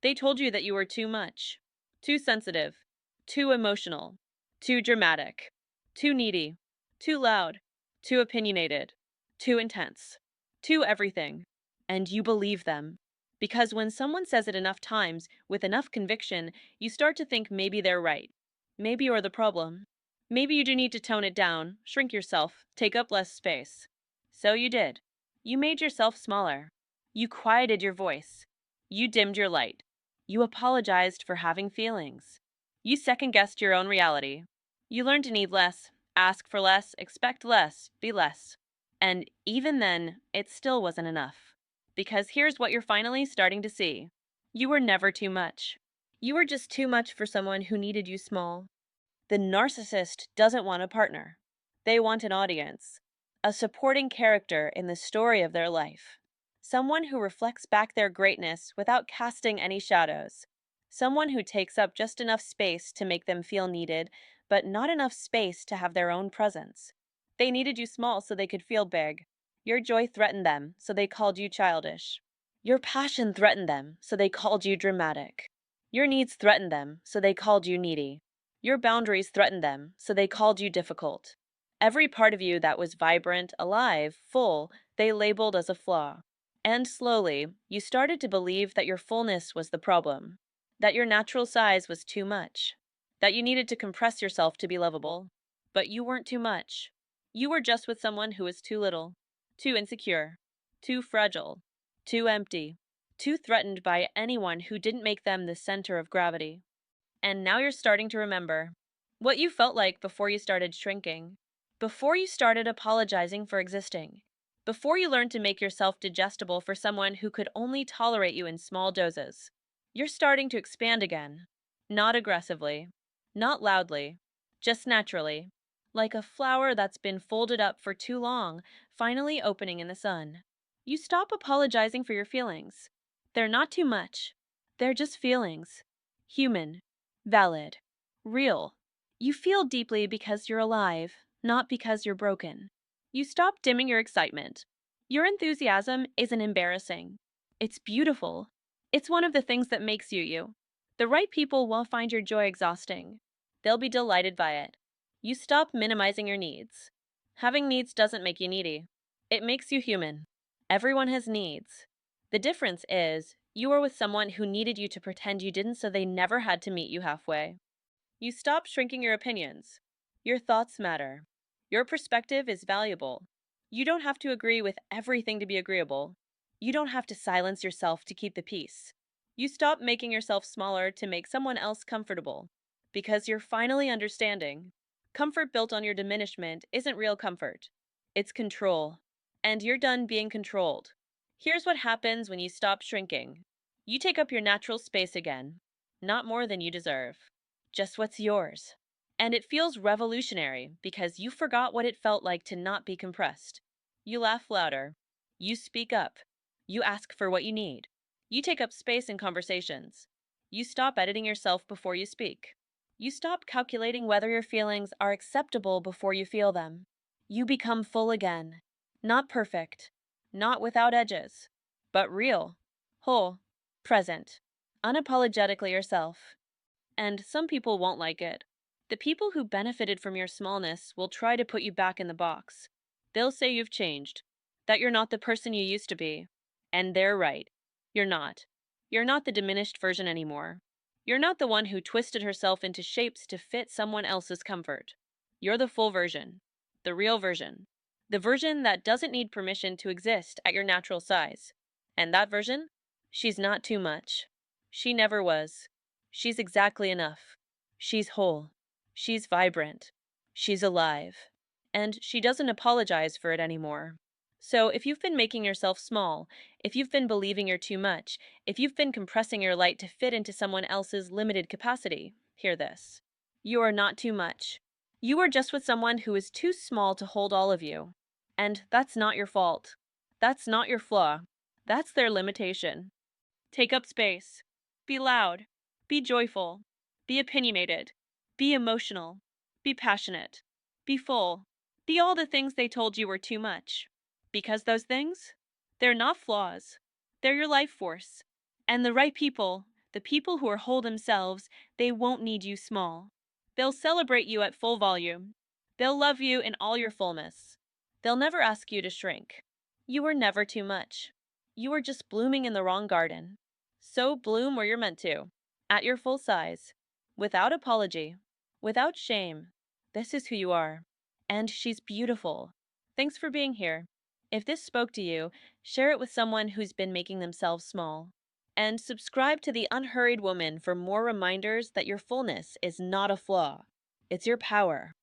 They told you that you were too much, too sensitive, too emotional, too dramatic, too needy, too loud, too opinionated, too intense, too everything. And you believe them. Because when someone says it enough times with enough conviction, you start to think maybe they're right. Maybe you're the problem. Maybe you do need to tone it down, shrink yourself, take up less space. So you did. You made yourself smaller. You quieted your voice. You dimmed your light. You apologized for having feelings. You second guessed your own reality. You learned to need less, ask for less, expect less, be less. And even then, it still wasn't enough. Because here's what you're finally starting to see: you were never too much. You were just too much for someone who needed you small. The narcissist doesn't want a partner, they want an audience, a supporting character in the story of their life. Someone who reflects back their greatness without casting any shadows. Someone who takes up just enough space to make them feel needed, but not enough space to have their own presence. They needed you small so they could feel big. Your joy threatened them, so they called you childish. Your passion threatened them, so they called you dramatic. Your needs threatened them, so they called you needy. Your boundaries threatened them, so they called you difficult. Every part of you that was vibrant, alive, full, they labeled as a flaw. And slowly, you started to believe that your fullness was the problem, that your natural size was too much, that you needed to compress yourself to be lovable. But you weren't too much. You were just with someone who was too little, too insecure, too fragile, too empty, too threatened by anyone who didn't make them the center of gravity. And now you're starting to remember what you felt like before you started shrinking, before you started apologizing for existing, before you learned to make yourself digestible for someone who could only tolerate you in small doses. You're starting to expand again, not aggressively, not loudly, just naturally, like a flower that's been folded up for too long, finally opening in the sun. You stop apologizing for your feelings. They're not too much, they're just feelings. Human, valid, real. You feel deeply because you're alive, not because you're broken. You stop dimming your excitement. Your enthusiasm isn't embarrassing. It's beautiful. It's one of the things that makes you you. The right people won't find your joy exhausting. They'll be delighted by it. You stop minimizing your needs. Having needs doesn't make you needy. It makes you human. Everyone has needs. The difference is, you were with someone who needed you to pretend you didn't so they never had to meet you halfway. You stop shrinking your opinions. Your thoughts matter. Your perspective is valuable. You don't have to agree with everything to be agreeable. You don't have to silence yourself to keep the peace. You stop making yourself smaller to make someone else comfortable. Because you're finally understanding. Comfort built on your diminishment isn't real comfort. It's control. And you're done being controlled. Here's what happens when you stop shrinking. You take up your natural space again. Not more than you deserve. Just what's yours. And it feels revolutionary because you forgot what it felt like to not be compressed. You laugh louder. You speak up. You ask for what you need. You take up space in conversations. You stop editing yourself before you speak. You stop calculating whether your feelings are acceptable before you feel them. You become full again. Not perfect. Not without edges. But real. Whole. Present. Unapologetically yourself. And some people won't like it. The people who benefited from your smallness will try to put you back in the box. They'll say you've changed, that you're not the person you used to be. And they're right. You're not. You're not the diminished version anymore. You're not the one who twisted herself into shapes to fit someone else's comfort. You're the full version, the real version, the version that doesn't need permission to exist at your natural size. And that version? She's not too much. She never was. She's exactly enough. She's whole. She's vibrant. She's alive. And she doesn't apologize for it anymore. So if you've been making yourself small, if you've been believing you're too much, if you've been compressing your light to fit into someone else's limited capacity, hear this. You are not too much. You are just with someone who is too small to hold all of you. And that's not your fault. That's not your flaw. That's their limitation. Take up space. Be loud. Be joyful. Be opinionated. Be emotional. Be passionate. Be full. Be all the things they told you were too much. Because those things, they're not flaws. They're your life force. And the right people, The people who are whole themselves, they won't need you small. They'll celebrate you at full volume. They'll love you in all your fullness. They'll never ask you to shrink. You are never too much. You are just blooming in the wrong garden. So bloom where you're meant to, at your full size, without apology, without shame. This is who you are. And she's beautiful. Thanks for being here. If this spoke to you, share it with someone who's been making themselves small. And subscribe to The Unhurried Woman for more reminders that your fullness is not a flaw, it's your power.